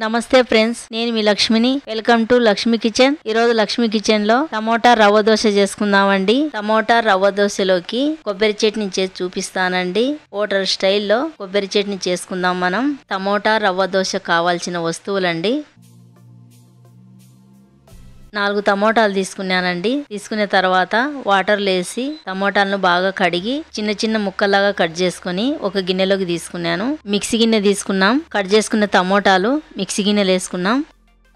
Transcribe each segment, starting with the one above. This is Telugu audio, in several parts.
నమస్తే ఫ్రెండ్స్, నేను మీ లక్ష్మిని. Welcome to Lakshmi kitchen. ఈ రోజు లక్ష్మి కిచెన్ లో టమోటా రవ్వ దోశ చేసుకుందామండి. టమోటా రవ్వ దోశలోకి కొబ్బరి చట్నీ చేసి చూపిస్తానండి. హోటల్ స్టైల్లో కొబ్బరి చట్నీ చేసుకుందాం మనం. టమోటా రవ్వ దోశ కావాల్సిన వస్తువులండి. 4 టమోటాలు తీసుకున్నానండి. తీసుకున్న తర్వాత వాటర్లో వేసి టమోటాలను బాగా కడిగి చిన్న చిన్న ముక్కలాగా కట్ చేసుకుని ఒక గిన్నెలోకి తీసుకున్నాను. మిక్సీ గిన్నె తీసుకున్నాం. కట్ చేసుకున్న టమోటాలు మిక్సీ గిన్నెలో వేసుకున్నాం.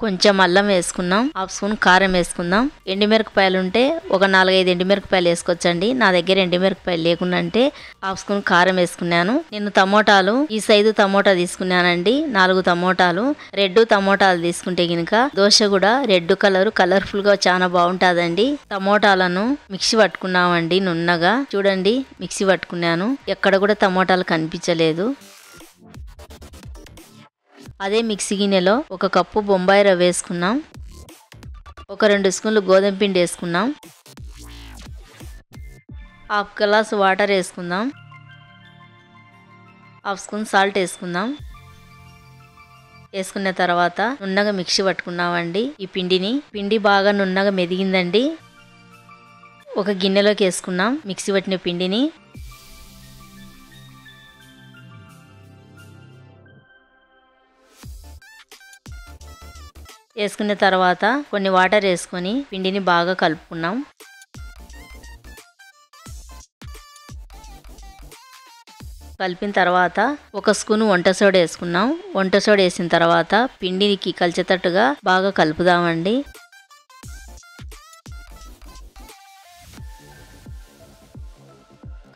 కొంచెం అల్లం వేసుకున్నాం. 1/2 స్పూన్ కారం వేసుకుందాం. ఎండుమిరపకాయలు ఉంటే ఒక 4-5 ఎండుమిరపకాయలు వేసుకోవచ్చండి. నా దగ్గర ఎండుమిరపకాయలు లేకుండా అంటే 1/2 స్పూన్ కారం వేసుకున్నాను. నేను టమోటాలు ఈ సైజు టమోటా తీసుకున్నానండి. 4 టమోటాలు. రెడ్ టమోటాలు తీసుకుంటే గినక దోశ కూడా రెడ్ కలర్ఫుల్ గా చాలా బాగుంటాదండి. టమోటాలను మిక్సీ పట్టుకున్నామండి. నున్నగా చూడండి, మిక్సీ పట్టుకున్నాను. ఎక్కడ కూడా టమోటాలు కనిపించలేదు. అదే మిక్సీ గిన్నెలో 1 కప్పు బొంబాయి రవ్వ వేసుకున్నాం. ఒక 2 స్పూన్లు గోధుమ పిండి వేసుకున్నాం. 1/2 గ్లాసు వాటర్ వేసుకుందాం. 1/2 స్పూన్ సాల్ట్ వేసుకుందాం. వేసుకున్న తర్వాత నున్నగా మిక్సీ పట్టుకున్నామండి. ఈ పిండి బాగా నున్నగా మెదిగిందండి. ఒక గిన్నెలోకి వేసుకున్నాం మిక్సీ పట్టిన పిండిని. వేసుకున్న తర్వాత కొన్ని వాటర్ వేసుకొని పిండిని బాగా కలుపుకున్నాం. కలిపిన తర్వాత 1 స్పూన్ వంట సోడా వేసుకున్నాం. వంట సోడా వేసిన తర్వాత పిండికి కలిసేటట్టుగా బాగా కలుపుదామండి.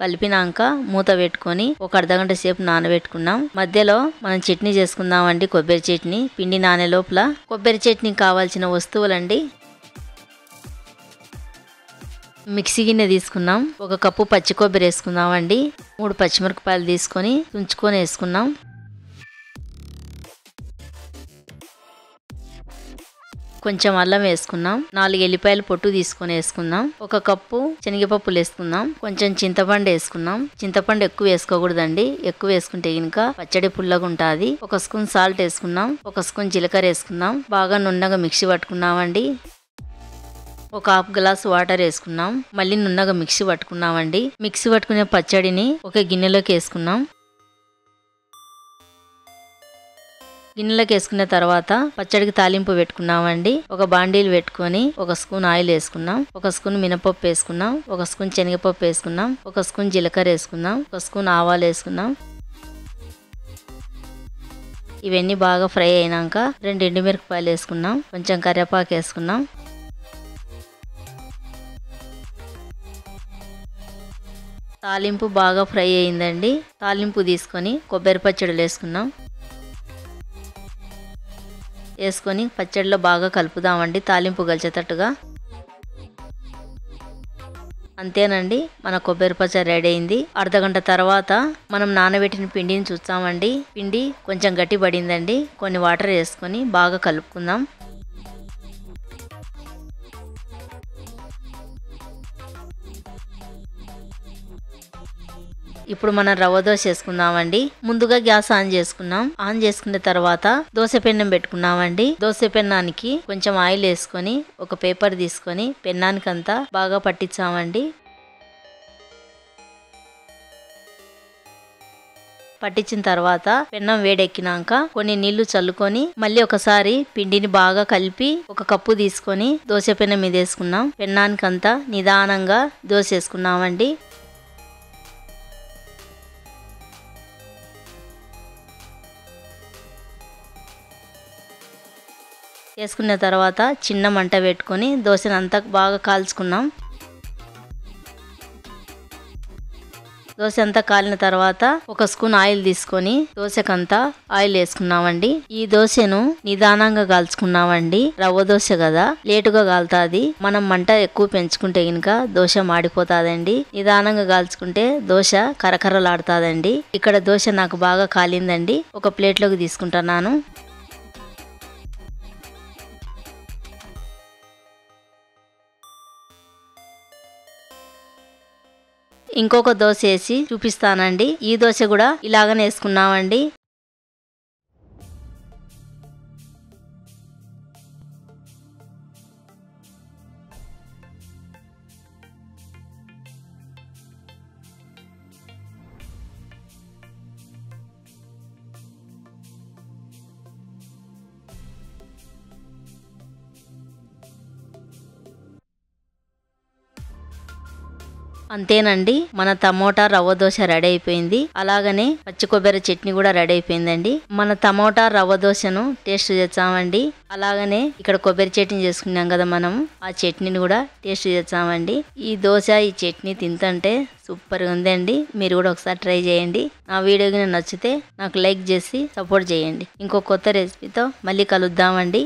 కలిపినాక మూత పెట్టుకొని ఒక అర్ధగంట సేపు నానబెట్టుకున్నాం. మధ్యలో మనం చట్నీ చేసుకుందామండి. కొబ్బరి చట్నీ. పిండి నానే లోపల కొబ్బరి చట్నీ కావాల్సిన వస్తువులండి. మిక్సీ గిన్నె తీసుకున్నాం. 1 కప్పు పచ్చి కొబ్బరి వేసుకుందామండి. 3 పచ్చిమిరపకాయలు తీసుకొని తుంచుకొని వేసుకున్నాం. కొంచెం అల్లం వేసుకున్నాం. 4 ఎల్లిపాయలు పొట్టు తీసుకొని వేసుకుందాం. 1 కప్పు శనగపప్పులు వేసుకుందాం. కొంచెం చింతపండు వేసుకున్నాం. చింతపండు ఎక్కువ వేసుకోకూడదండి. ఎక్కువ వేసుకుంటే కనుక పచ్చడి పుల్లగా ఉంటుంది. 1 స్పూన్ సాల్ట్ వేసుకున్నాం. 1 స్పూన్ జీలకర్ర వేసుకున్నాం. బాగా నున్నగా మిక్సీ పట్టుకున్నామండి. 1/2 గ్లాసు వాటర్ వేసుకున్నాం. మళ్ళీ నున్నగా మిక్సీ పట్టుకున్నామండి. మిక్సీ పట్టుకునే పచ్చడిని ఒక గిన్నెలోకి వేసుకున్నాం. గిన్నెలోకి వేసుకున్న తర్వాత పచ్చడికి తాలింపు పెట్టుకున్నామండి. ఒక బాండీలు పెట్టుకొని 1 స్పూన్ ఆయిల్ వేసుకున్నాం. 1 స్పూన్ మినపప్పు వేసుకున్నాం. 1 స్పూన్ శనగపప్పు వేసుకున్నాం. 1 స్పూన్ జీలకర్ర వేసుకున్నాం. 1 స్పూన్ ఆవాలు వేసుకున్నాం. ఇవన్నీ బాగా ఫ్రై అయినాక 2 ఎండుమిరపకాయలు వేసుకున్నాం. కొంచెం కరివేపాకు వేసుకున్నాం. తాలింపు బాగా ఫ్రై అయిందండి. తాలింపు తీసుకొని కొబ్బరి పచ్చడిలో వేసుకున్నాం. వేసుకొని పచ్చడిలో బాగా కలుపుదామండి. తాలింపు కలిసేటట్టుగా. అంతేనండి, మన కొబ్బరి పచ్చడి రెడీ అయింది. అర్ధగంట తర్వాత మనం నానబెట్టిన పిండిని చూస్తామండి. పిండి కొంచెం గట్టి పడిందండి. కొన్ని వాటర్ వేసుకొని బాగా కలుపుకుందాం. ఇప్పుడు మనం రవ్వ దోశ వేసుకుందామండి. ముందుగా గ్యాస్ ఆన్ చేసుకున్నాం. ఆన్ చేసుకున్న తర్వాత దోశ పెన్నం పెట్టుకున్నామండి. దోశ పెన్నానికి కొంచెం ఆయిల్ వేసుకొని ఒక పేపర్ తీసుకొని పెన్నానికి అంతా బాగా పట్టించామండి. పట్టించిన తర్వాత పెన్నం వేడెక్కినాక కొన్ని నీళ్లు చల్లుకొని మళ్ళీ ఒకసారి పిండిని బాగా కలిపి 1 కప్పు తీసుకొని దోశ పెన్నం మీద వేసుకున్నాం. పెన్నానికంతా నిదానంగా దోశ వేసుకున్నామండి. వేసుకున్న తర్వాత చిన్న మంట పెట్టుకొని దోశను అంతా బాగా కాల్చుకున్నాం. దోశ అంతా కాలిన తర్వాత 1 స్పూన్ ఆయిల్ తీసుకొని దోశకంతా ఆయిల్ వేసుకున్నామండి. ఈ దోశను నిదానంగా కాల్చుకున్నామండి. రవ్వ దోశ కదా, లేటుగా కాలుతాది. మనం మంట ఎక్కువ పెంచుకుంటే కనుక దోశ మాడిపోతాదండి. నిదానంగా కాల్చుకుంటే దోశ కరకరలాడుతాదండి. ఇక్కడ దోశ నాకు బాగా కాలిందండి. ఒక ప్లేట్లోకి తీసుకుంటున్నాను. ఇంకొక దోశ వేసి చూపిస్తానండి. ఈ దోశ కూడా ఇలాగనే వేసుకున్నామండి. అంతేనండి, మన టమోటా రవ్వ దోశ రెడీ అయిపోయింది. అలాగనే పచ్చి కొబ్బరి చట్నీ కూడా రెడీ అయిపోయిందండి. మన టమోటా రవ్వ దోశను టేస్ట్ చేద్దామండి. అలాగనే ఇక్కడ కొబ్బరి చట్నీ చేసుకున్నాం కదా మనం, ఆ చట్నీని కూడా టేస్ట్ చేద్దామండి. ఈ దోశ ఈ చట్నీ తింటుంటే సూపర్ గా ఉందండి. మీరు కూడా ఒకసారి ట్రై చేయండి. నా వీడియో నచ్చితే నాకు లైక్ చేసి సపోర్ట్ చేయండి. ఇంకో కొత్త రెసిపీతో మళ్ళీ కలుద్దామండి.